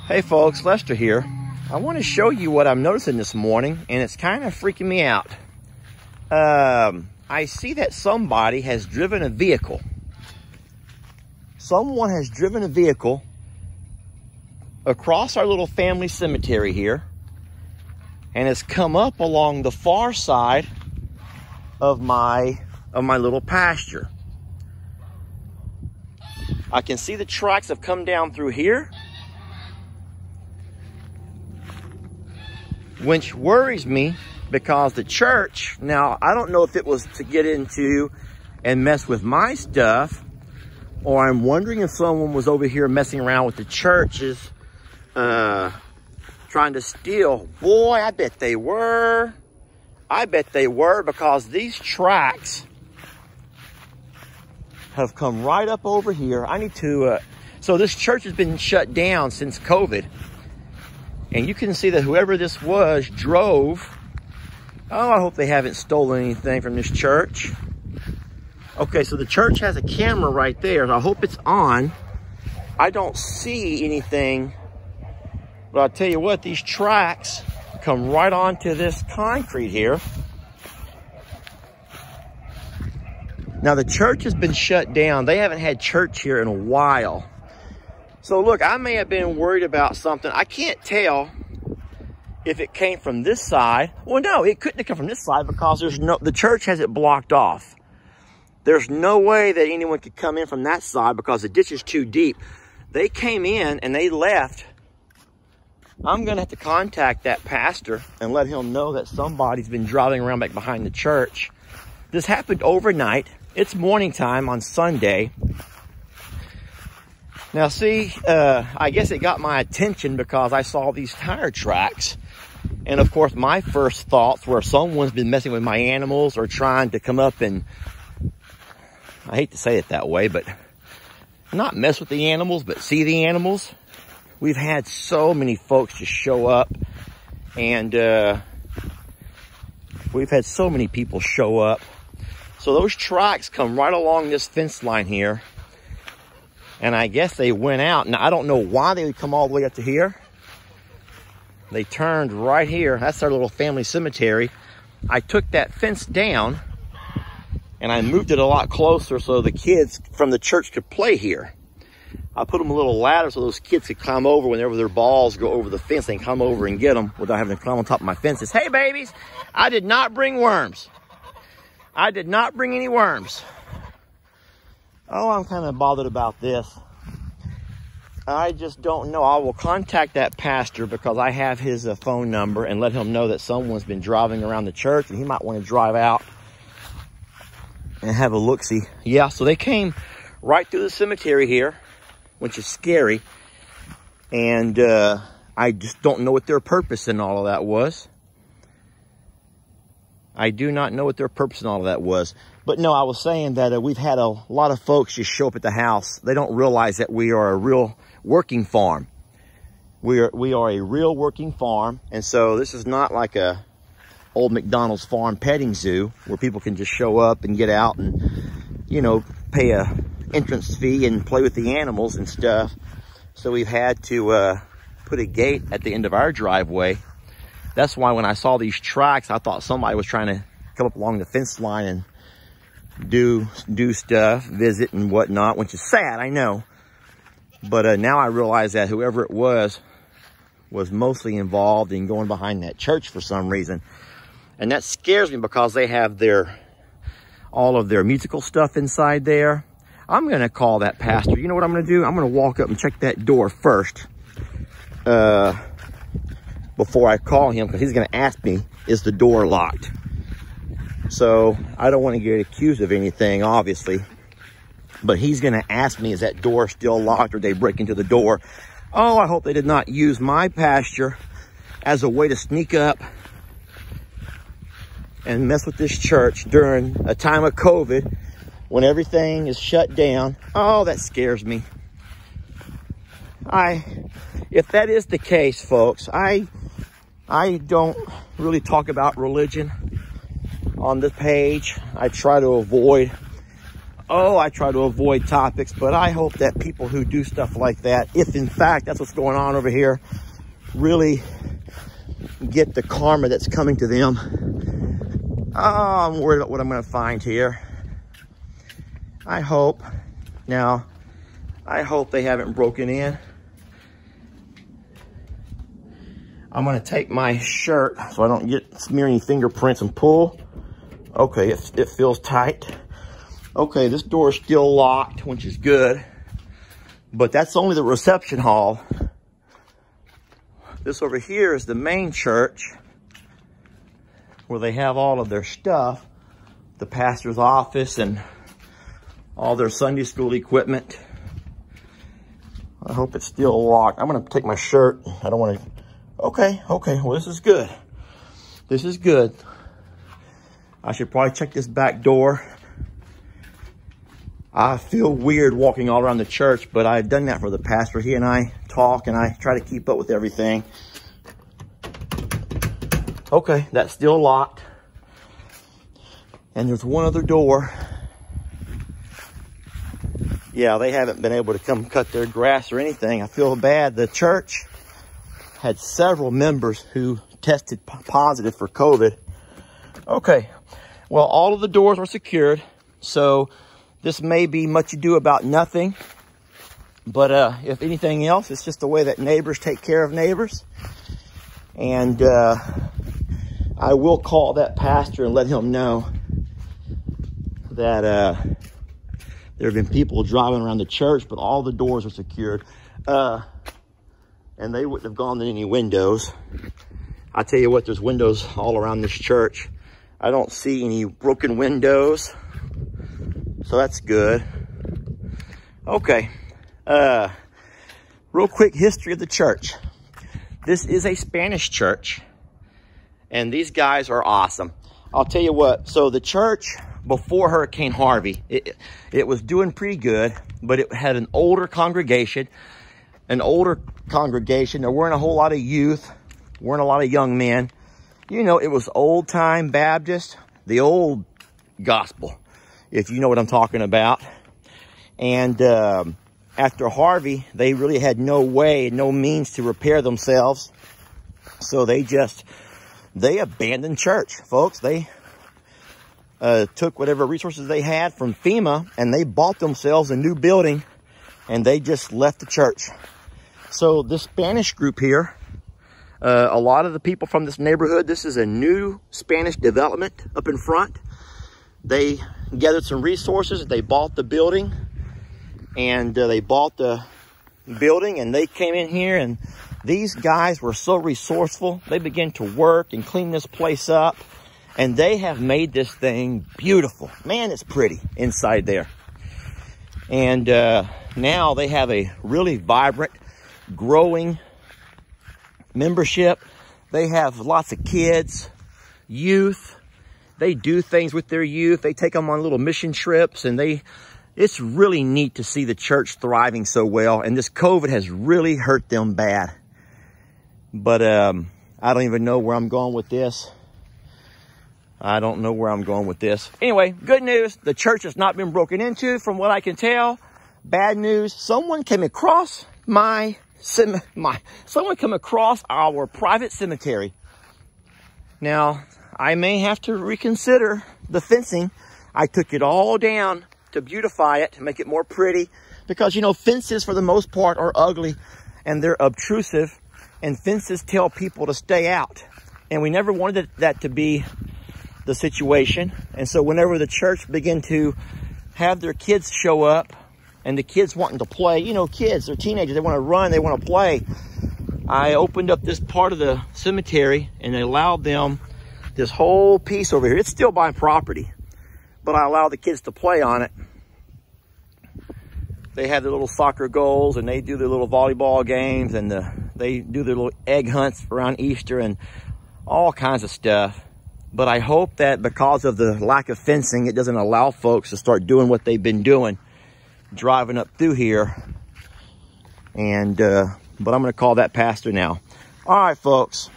Hey folks, Lester here. I want to show you what I'm noticing this morning, and it's kind of freaking me out. I see that somebody has driven a vehicle. Someone has driven a vehicle across our little family cemetery here and has come up along the far side of my little pasture. I can see the tracks have come down through here, which worries me because the church, now I don't know if it was to get into and mess with my stuff, or I'm wondering if someone was over here messing around with the churches, trying to steal. Boy, I bet they were. I bet they were, because these tracks have come right up over here. I need to, so this church has been shut down since COVID. And you can see that whoever this was drove. Oh, I hope they haven't stolen anything from this church. Okay, so the church has a camera right there. I hope it's on. I don't see anything. But I'll tell you what, these tracks come right onto this concrete here. Now, the church has been shut down. They haven't had church here in a while. So look, I may have been worried about something. I can't tell if it came from this side. Well, no, it couldn't have come from this side because the church has it blocked off. There's no way that anyone could come in from that side because the ditch is too deep. They came in and they left. I'm going to have to contact that pastor and let him know that somebody's been driving around back behind the church. This happened overnight. It's morning time on Sunday. Now see, I guess it got my attention because I saw these tire tracks. And of course, my first thoughts were someone's been messing with my animals or trying to come up and, I hate to say it that way, but not mess with the animals, but see the animals. We've had so many folks just show up, and we've had so many people show up. So those tracks come right along this fence line here. And I guess they went out. Now, I don't know why they would come all the way up to here. They turned right here. That's our little family cemetery. I took that fence down and I moved it a lot closer so the kids from the church could play here. I put them a little ladder so those kids could climb over whenever their balls go over the fence. They can come over and get them without having to climb on top of my fences. Hey, babies, I did not bring worms. I did not bring any worms. Oh, I'm kind of bothered about this. I just don't know. I will contact that pastor because I have his phone number and let him know that someone's been driving around the church and he might want to drive out and have a look-see. Yeah, so they came right through the cemetery here, which is scary. And I just don't know what their purpose in all of that was. I do not know what their purpose in all of that was. But no, I was saying that we've had a lot of folks just show up at the house. They don't realize that we are a real working farm. We are a real working farm. And so this is not like a old McDonald's farm petting zoo where people can just show up and get out and, you know, pay a entrance fee and play with the animals and stuff. So we've had to put a gate at the end of our driveway. That's why when I saw these tracks, I thought somebody was trying to come up along the fence line and do stuff, visit and whatnot, which is sad, I know. But now I realize that whoever it was mostly involved in going behind that church for some reason. And that scares me because they have all of their musical stuff inside there. I'm going to call that pastor. You know what I'm going to do? I'm going to walk up and check that door first. Before I call him, because he's going to ask me, is the door locked? So I don't want to get accused of anything, obviously. But he's going to ask me, is that door still locked, or did they break into the door? Oh, I hope they did not use my pasture as a way to sneak up and mess with this church during a time of COVID when everything is shut down. Oh, that scares me. If that is the case, folks, I don't really talk about religion on this page. I try to avoid Oh, I try to avoid topics, but I hope that people who do stuff like that, if in fact that's what's going on over here, really get the karma that's coming to them. Oh, I'm worried about what I'm going to find here. I hope they haven't broken in. I'm going to take my shirt so I don't smear any fingerprints and pull. Okay, it feels tight. Okay, this door is still locked, which is good. But that's only the reception hall. This over here is the main church where they have all of their stuff. The pastor's office and all their Sunday school equipment. I hope it's still locked. I'm going to take my shirt. I don't want to... Okay. Well, this is good. This is good. I should probably check this back door. I feel weird walking all around the church, but I've done that for the pastor. He and I talk, and I try to keep up with everything. Okay, that's still locked. And there's one other door. Yeah, they haven't been able to come cut their grass or anything. I feel bad. The church had several members who tested positive for COVID. Okay, well, all of the doors are secured, so this may be much ado about nothing, but if anything else, it's just the way that neighbors take care of neighbors. And I will call that pastor and let him know that there have been people driving around the church, but all the doors are secured. And they wouldn't have gone in any windows. I tell you what, there's windows all around this church. I don't see any broken windows. So that's good. Okay. Real quick history of the church. This is a Spanish church. And these guys are awesome. I'll tell you what. So the church before Hurricane Harvey, it was doing pretty good. But it had an older congregation. There weren't a whole lot of youth. Weren't a lot of young men. You know, it was old time Baptist. The old gospel, if you know what I'm talking about. And after Harvey, they really had no means to repair themselves. So they abandoned church, folks. They took whatever resources they had from FEMA and they bought themselves a new building and they just left the church. So this Spanish group here, a lot of the people from this neighborhood, this is a new Spanish development up in front. They gathered some resources. They bought the building and they came in here, and these guys were so resourceful. They began to work and clean this place up, and they have made this thing beautiful. Man, it's pretty inside there. And now they have a really vibrant, growing membership. They have lots of kids, youth. They do things with their youth. They take them on little mission trips, and it's really neat to see the church thriving so well. And this COVID has really hurt them bad. But I don't even know where I'm going with this. Anyway, good news. The church has not been broken into from what I can tell. Bad news. Someone came across our private cemetery. Now, I may have to reconsider the fencing. I took it all down to beautify it, to make it more pretty. Because, you know, fences for the most part are ugly and they're obtrusive. And fences tell people to stay out. And we never wanted that to be the situation. And so whenever the church began to have their kids show up, and the kids wanting to play, you know, kids, they're teenagers, they want to run, they want to play. I opened up this part of the cemetery and allowed them this whole piece over here. It's still my property, but I allow the kids to play on it. They have their little soccer goals, and they do their little volleyball games, and they do their little egg hunts around Easter and all kinds of stuff. But I hope that because of the lack of fencing, it doesn't allow folks to start doing what they've been doing, driving up through here. And but I'm going to call that pastor now. All right, folks.